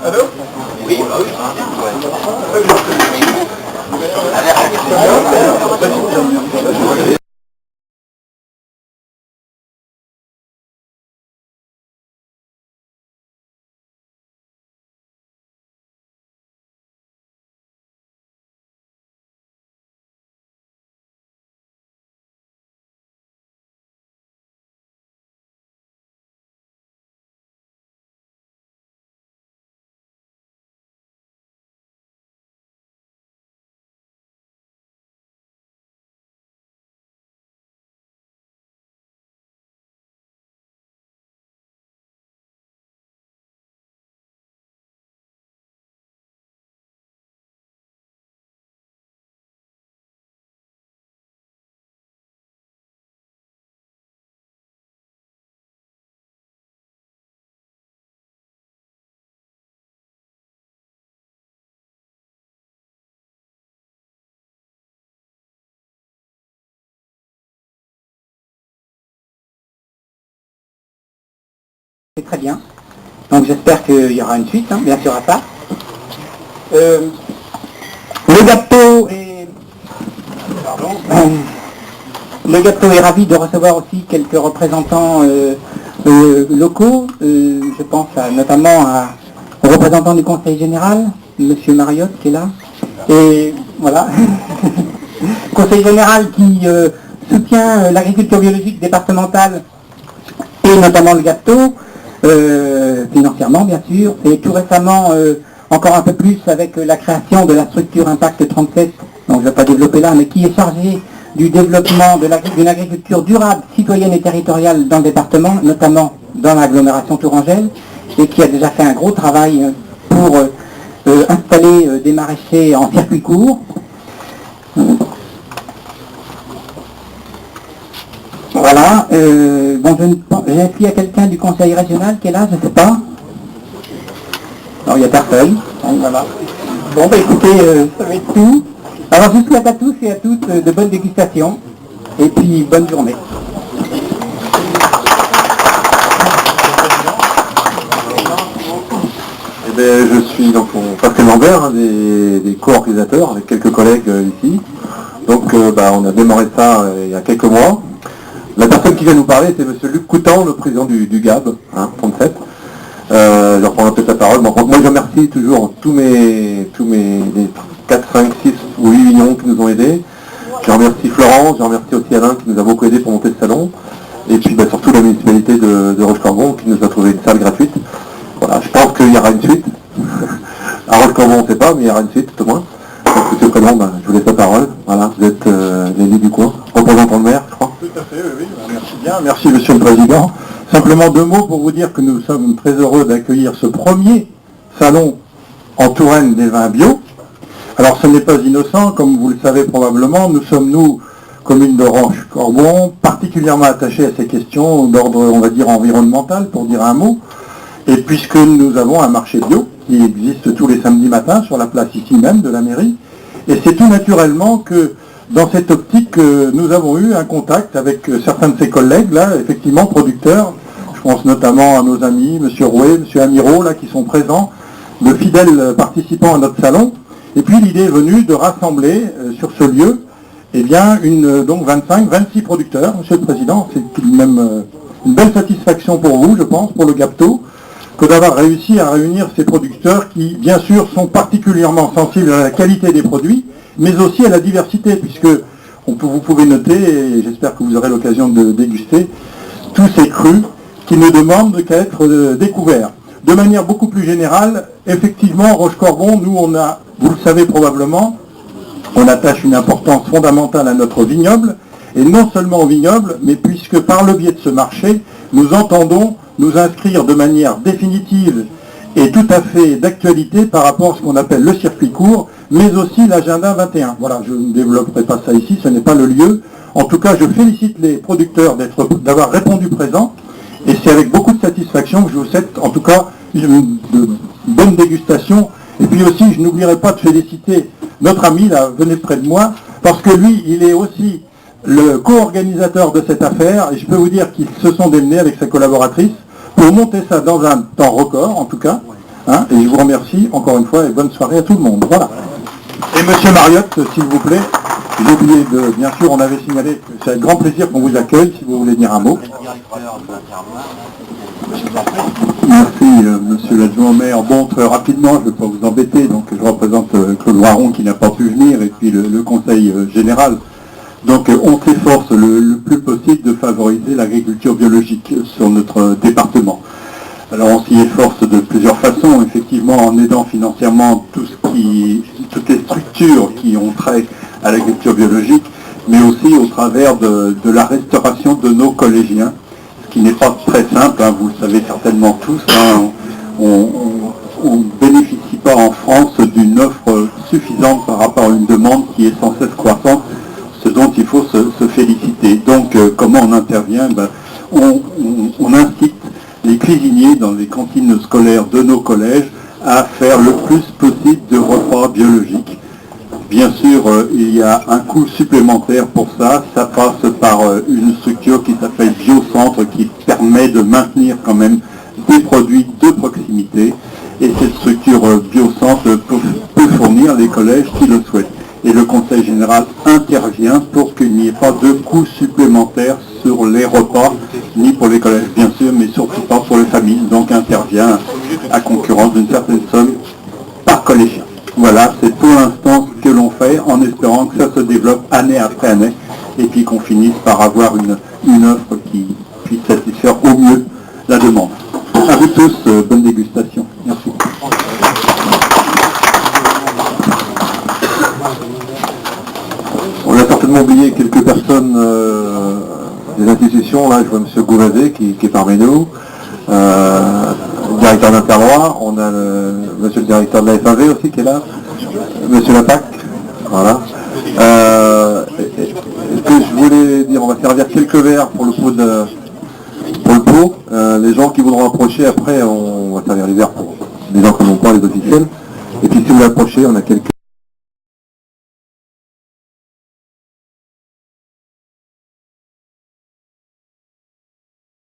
Allô? Oui, oui. C'est très bien. Donc j'espère qu'il y aura une suite, hein, bien sûr à ça. Le gâteau est... Le gâteau est ravi de recevoir aussi quelques représentants locaux. Je pense notamment au représentant du Conseil général, Monsieur Mariotte, qui est là. Et voilà. Conseil général qui soutient l'agriculture biologique départementale et notamment le gâteau. Financièrement bien sûr, et tout récemment encore un peu plus avec la création de la structure Impact 37, donc je ne vais pas développer là, mais qui est chargée du développement d'une agriculture durable, citoyenne et territoriale dans le département, notamment dans l'agglomération Tourangelle, et qui a déjà fait un gros travail pour installer des maraîchers en circuit court. Voilà, bon, est-ce qu'il y a quelqu'un du conseil régional qui est là? Je ne sais pas. Non, il n'y a personne. Donc, voilà. Bon, bah écoutez, ça va être tout. Alors, je vous souhaite à tous et à toutes de bonnes dégustations. Et puis, bonne journée. Eh bien, je suis donc Pascal Lambert, un des co-organisateurs, avec quelques collègues ici. Donc, on a démarré ça il y a quelques mois. La personne qui vient nous parler, c'est M. Luc Coutan, le président du GAB, 37. Je reprends un peu sa parole. Bon, moi, je remercie toujours tous mes 4, 5, 6 ou 8 millions qui nous ont aidés. Je remercie Florence, je remercie aussi Alain qui nous a beaucoup aidés pour monter ce salon. Et puis surtout la municipalité de Roche-Corbon qui nous a trouvé une salle gratuite. Voilà, je pense qu'il y aura une suite. À Roche-Corbon, on ne sait pas, mais il y aura une suite tout au moins. Donc, monsieur le président, je vous laisse la parole. Voilà, vous êtes l'élu du coin, représentant le maire, je crois. Tout à fait, oui, merci bien. Merci, monsieur le président. Simplement 2 mots pour vous dire que nous sommes très heureux d'accueillir ce premier salon en Touraine des vins bio. Alors, ce n'est pas innocent, comme vous le savez probablement, nous sommes, nous, commune de Roche-Corbon, particulièrement attachés à ces questions d'ordre, on va dire, environnemental, pour dire un mot. Et puisque nous avons un marché bio qui existe tous les samedis matins sur la place ici même de la mairie, et c'est tout naturellement que dans cette optique, nous avons eu un contact avec certains de ses collègues, là, effectivement, producteurs. Je pense notamment à nos amis, M. Rouet, M. Amiro, là, qui sont présents, de fidèles participants à notre salon. Et puis l'idée est venue de rassembler sur ce lieu, eh bien, donc 26 producteurs, Monsieur le Président. C'est tout de même une belle satisfaction pour vous, je pense, pour le GAPTO, que d'avoir réussi à réunir ces producteurs qui, bien sûr, sont particulièrement sensibles à la qualité des produits, mais aussi à la diversité, puisque vous pouvez noter, et j'espère que vous aurez l'occasion de déguster, tous ces crus qui ne demandent qu'à être découverts. De manière beaucoup plus générale, effectivement, Roche-Corbon, nous, vous le savez probablement, on attache une importance fondamentale à notre vignoble, et non seulement au vignoble, mais puisque par le biais de ce marché, nous entendons nous inscrire de manière définitive et tout à fait d'actualité par rapport à ce qu'on appelle le circuit court, mais aussi l'agenda 21. Voilà, je ne développerai pas ça ici, ce n'est pas le lieu. En tout cas, je félicite les producteurs d'avoir répondu présent, et c'est avec beaucoup de satisfaction que je vous souhaite, en tout cas, une bonne dégustation. Et puis aussi, je n'oublierai pas de féliciter notre ami, là, venez près de moi, parce que lui, il est aussi le co-organisateur de cette affaire, et je peux vous dire qu'ils se sont démenés avec sa collaboratrice pour monter ça dans un temps record, en tout cas, Hein, et je vous remercie encore une fois et bonne soirée à tout le monde. Voilà. Et Monsieur Mariotte, s'il vous plaît, j'ai oublié de... Bien sûr, on avait signalé que c'est avec grand plaisir qu'on vous accueille, si vous voulez dire un mot. Merci, monsieur l'adjoint au maire. Bon, très rapidement, je ne vais pas vous embêter, donc je représente Claude Voiron qui n'a pas pu venir, et puis le conseil général. Donc on s'efforce le plus possible de favoriser l'agriculture biologique sur notre département. Alors on s'y efforce de plusieurs façons, effectivement en aidant financièrement toutes les structures qui ont trait à l'agriculture biologique, mais aussi au travers de la restauration de nos collégiens, ce qui n'est pas très simple, hein, vous le savez certainement tous, hein, on ne bénéficie pas en France d'une offre suffisante par rapport à une demande qui est sans cesse croissante, ce dont il faut se féliciter. Donc comment on intervient? On incite les cuisiniers dans les cantines scolaires de nos collèges à faire le plus possible de repas biologiques. Bien sûr, il y a un coût supplémentaire pour ça. Ça passe par une structure qui s'appelle Biocentre, qui permet de maintenir quand même des produits de proximité. Et cette structure Biocentre peut fournir les collèges qui le souhaitent. Et le Conseil général intervient pour qu'il n'y ait pas de coûts supplémentaires sur les repas, ni pour les collèges bien sûr, mais surtout pas pour les familles. Donc intervient à concurrence d'une certaine somme par collégien. Voilà, c'est pour l'instant ce que l'on fait, en espérant que ça se développe année après année, et puis qu'on finisse par avoir une offre qui puisse satisfaire au mieux la demande. À vous tous, bonne dégustation. Merci. On a certainement oublié quelques personnes des institutions. Là, je vois M. Gouvazet qui est parmi nous, directeur d'Interloire. On a monsieur le directeur de la FAV aussi qui est là, monsieur Lapac. Voilà. Ce que je voulais dire, on va servir quelques verres pour le pot. Les gens qui voudront approcher après, on va servir les verres pour les gens qui n'ont pas les officiels. Et puis si vous l'approchez, on a quelques...